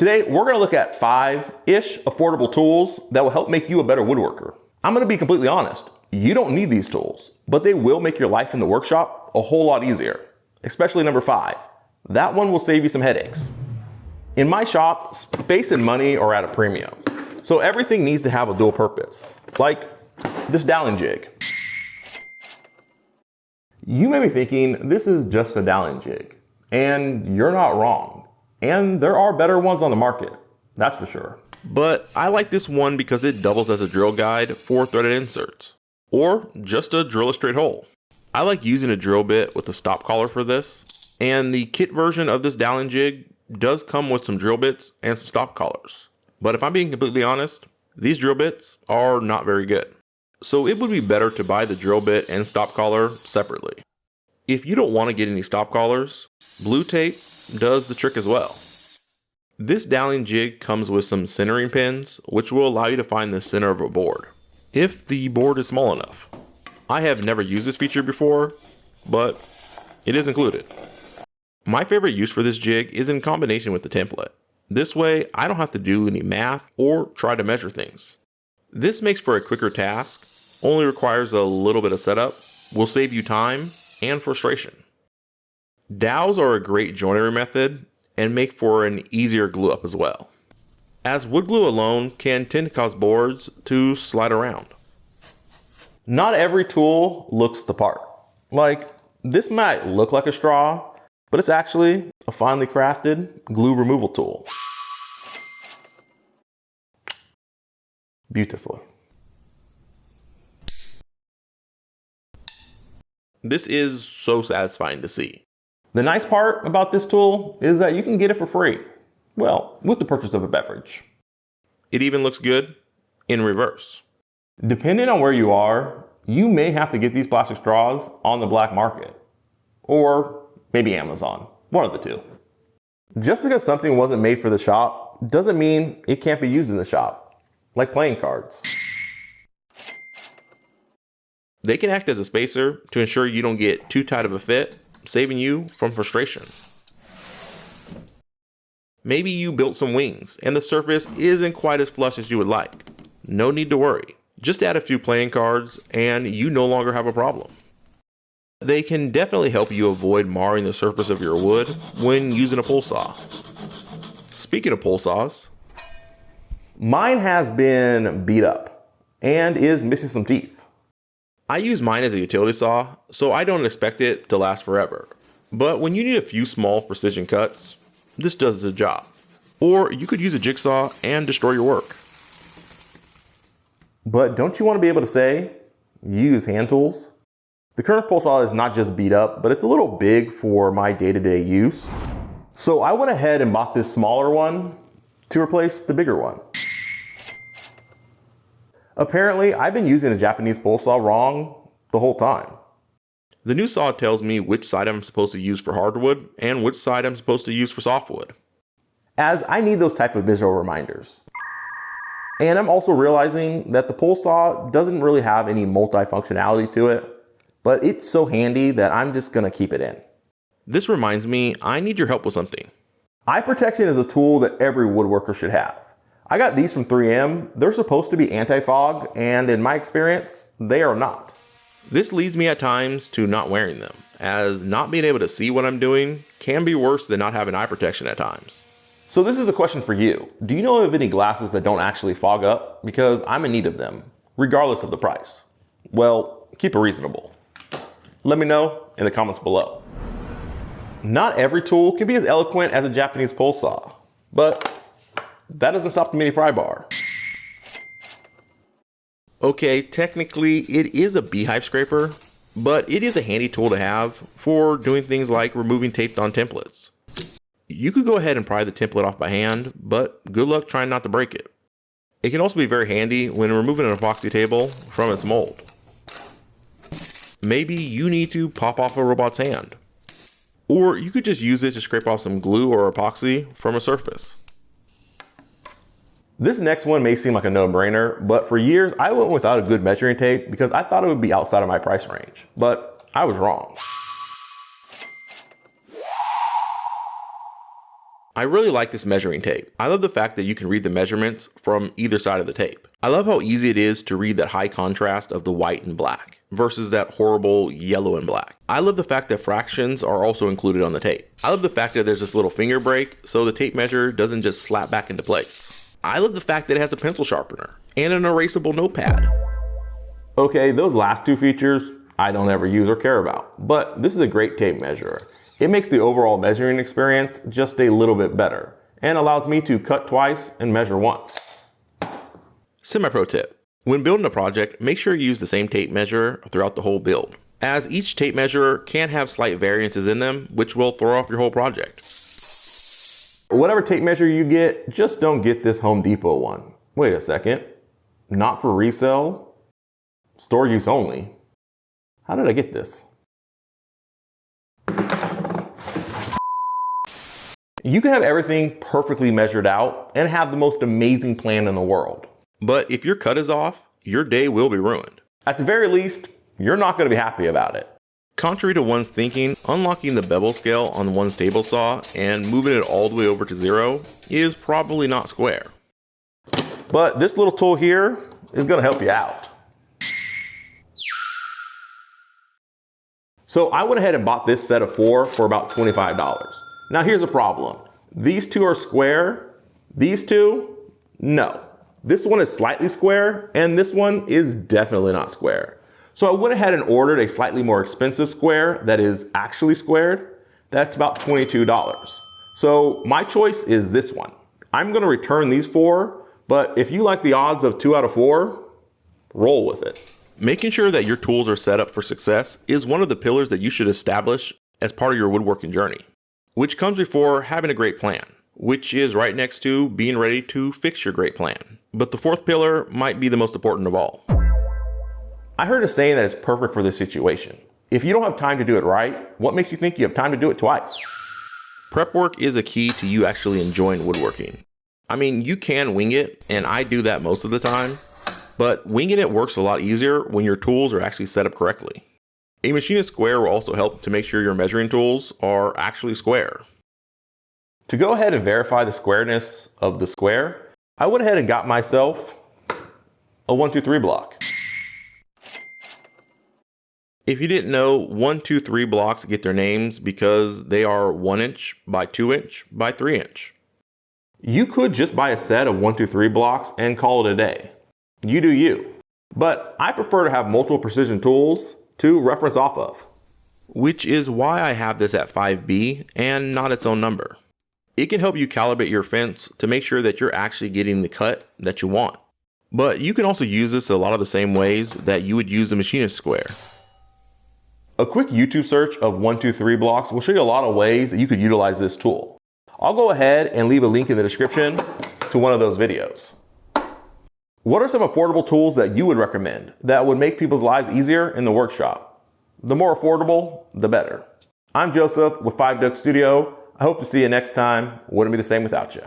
Today, we're gonna look at 5-ish affordable tools that will help make you a better woodworker. I'm gonna be completely honest, you don't need these tools, but they will make your life in the workshop a whole lot easier, especially number 5. That one will save you some headaches. In my shop, space and money are at a premium, so everything needs to have a dual purpose, like this doweling jig. You may be thinking, this is just a doweling jig, and you're not wrong. And there are better ones on the market, that's for sure. But I like this one because it doubles as a drill guide for threaded inserts, or just to drill a straight hole. I like using a drill bit with a stop collar for this, and the kit version of this doweling jig does come with some drill bits and some stop collars. But if I'm being completely honest, these drill bits are not very good. So it would be better to buy the drill bit and stop collar separately. If you don't want to get any stop collars, blue tape does the trick as well. This doweling jig comes with some centering pins, which will allow you to find the center of a board, if the board is small enough. I have never used this feature before, but it is included. My favorite use for this jig is in combination with the template. This way, I don't have to do any math or try to measure things. This makes for a quicker task, only requires a little bit of setup, will save you time and frustration. Dowels are a great joinery method and make for an easier glue up as well, as wood glue alone can tend to cause boards to slide around. Not every tool looks the part. Like, this might look like a straw, but it's actually a finely crafted glue removal tool. Beautiful. This is so satisfying to see. The nice part about this tool is that you can get it for free. Well, with the purchase of a beverage. It even looks good in reverse. Depending on where you are, you may have to get these plastic straws on the black market. Or maybe Amazon, one of the two. Just because something wasn't made for the shop doesn't mean it can't be used in the shop, like playing cards. They can act as a spacer to ensure you don't get too tight of a fit, saving you from frustration. Maybe you built some wings and the surface isn't quite as flush as you would like. No need to worry. Just add a few playing cards and you no longer have a problem. They can definitely help you avoid marring the surface of your wood when using a pull saw. Speaking of pull saws, mine has been beat up and is missing some teeth. I use mine as a utility saw, so I don't expect it to last forever. But when you need a few small precision cuts, this does the job. Or you could use a jigsaw and destroy your work. But don't you want to be able to say, use hand tools? The current pull saw is not just beat up, but it's a little big for my day-to-day use. So I went ahead and bought this smaller one to replace the bigger one. Apparently, I've been using a Japanese pull saw wrong the whole time. The new saw tells me which side I'm supposed to use for hardwood and which side I'm supposed to use for softwood, as I need those type of visual reminders. And I'm also realizing that the pull saw doesn't really have any multi-functionality to it, but it's so handy that I'm just gonna keep it in. This reminds me, I need your help with something. Eye protection is a tool that every woodworker should have. I got these from 3M. They're supposed to be anti-fog, and in my experience, they are not. This leads me at times to not wearing them, as not being able to see what I'm doing can be worse than not having eye protection at times. So this is a question for you. Do you know of any glasses that don't actually fog up? Because I'm in need of them, regardless of the price. Well, keep it reasonable. Let me know in the comments below. Not every tool can be as eloquent as a Japanese pull saw, but that doesn't stop the mini pry bar. Okay, technically it is a beehive scraper, but it is a handy tool to have for doing things like removing taped on templates. You could go ahead and pry the template off by hand, but good luck trying not to break it. It can also be very handy when removing an epoxy table from its mold. Maybe you need to pop off a robot's hand. Or you could just use it to scrape off some glue or epoxy from a surface. This next one may seem like a no-brainer, but for years I went without a good measuring tape because I thought it would be outside of my price range, but I was wrong. I really like this measuring tape. I love the fact that you can read the measurements from either side of the tape. I love how easy it is to read that high contrast of the white and black versus that horrible yellow and black. I love the fact that fractions are also included on the tape. I love the fact that there's this little finger break so the tape measure doesn't just slap back into place. I love the fact that it has a pencil sharpener and an erasable notepad. Okay, those last two features I don't ever use or care about, but this is a great tape measurer. It makes the overall measuring experience just a little bit better and allows me to cut twice and measure once. Semi-pro tip. When building a project, make sure you use the same tape measure throughout the whole build, as each tape measure can have slight variances in them, which will throw off your whole project. Whatever tape measure you get, just don't get this Home Depot one. Wait a second. Not for resale? Store use only? How did I get this? You can have everything perfectly measured out and have the most amazing plan in the world. But if your cut is off, your day will be ruined. At the very least, you're not going to be happy about it. Contrary to one's thinking, unlocking the bevel scale on one's table saw and moving it all the way over to 0 is probably not square. But this little tool here is going to help you out. So I went ahead and bought this set of 4 for about $25. Now here's a problem. These two are square. These two, no. This one is slightly square and this one is definitely not square. So I went ahead and ordered a slightly more expensive square that is actually squared. That's about $22. So my choice is this one. I'm gonna return these 4, but if you like the odds of 2 out of 4, roll with it. Making sure that your tools are set up for success is one of the pillars that you should establish as part of your woodworking journey, which comes before having a great plan, which is right next to being ready to fix your great plan. But the 4th pillar might be the most important of all. I heard a saying that is perfect for this situation. If you don't have time to do it right, what makes you think you have time to do it twice? Prep work is a key to you actually enjoying woodworking. I mean, you can wing it, and I do that most of the time, but winging it works a lot easier when your tools are actually set up correctly. A Machinist Square will also help to make sure your measuring tools are actually square. To go ahead and verify the squareness of the square, I went ahead and got myself a 1, 2, 3 block. If you didn't know, 1, 2, 3 blocks get their names because they are 1 inch by 2 inch by 3 inch. You could just buy a set of 1, 2, 3 blocks and call it a day. You do you. But I prefer to have multiple precision tools to reference off of. Which is why I have this at 5B and not its own number. It can help you calibrate your fence to make sure that you're actually getting the cut that you want. But you can also use this a lot of the same ways that you would use the Machinist Square. A quick YouTube search of 1, 2, 3 blocks will show you a lot of ways that you could utilize this tool. I'll go ahead and leave a link in the description to one of those videos. What are some affordable tools that you would recommend that would make people's lives easier in the workshop? The more affordable, the better. I'm Joseph with 5 Duck Studio. I hope to see you next time. Wouldn't be the same without you.